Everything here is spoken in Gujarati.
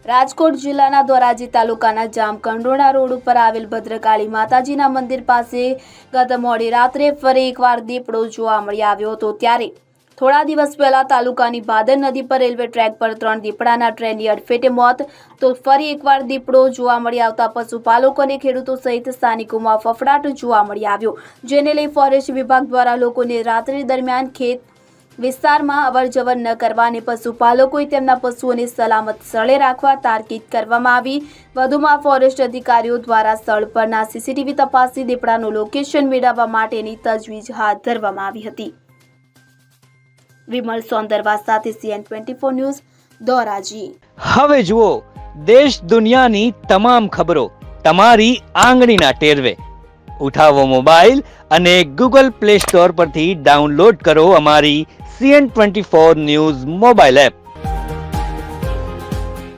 રાજકોટ જિલ્લાના ધોરાજી તાલુકાના જામકંડોરણા રોડ ઉપર આવેલ ભદ્રકાળી માતાજીના મંદિર પાસે ગત મોડી રાત્રે ફરી એકવાર દીપડો જોવા મળી આવ્યો હતો। ત્યારે થોડા દિવસ પહેલા તાલુકાની ભાદર નદી પર રેલવે ટ્રેક પર 3 દીપડાના ટ્રેનની અડફેટે મોત, તો ફરી એકવાર દીપડો જોવા મળી આવતા પશુપાલકો અને ખેડૂતો સહિત સ્થાનિકોમાં ફફડાટ જોવા મળી આવ્યો, જેને લઈ ફોરેસ્ટ વિભાગ દ્વારા લોકોને રાત્રિ દરમિયાન ખેત વિસ્તારમાં અવરજવર ન કરવા અને પશુપાલકોએ તેમના પશુઓને સલામત સ્થળે રાખવા તાકીદ કરવામાં આવી। વધુમાં ફોરેસ્ટ અધિકારીઓ દ્વારા સ્થળ પરના સીસીટીવી તપાસી દીપડાનું લોકેશન મેળવવા માટેની તજવીજ હાથ ધરવામાં આવી હતી। વિમલ સોંદરવા સાથે CN24 ન્યૂઝ ધોરાજી। હવે જુઓ દેશ દુનિયાની તમામ ખબરો તમારી આંગળીના ટેરવે। ઉઠાવો મોબાઈલ અને Google Play Store પરથી ડાઉનલોડ કરો અમારી CN24 ન્યૂઝ મોબાઈલ એપ।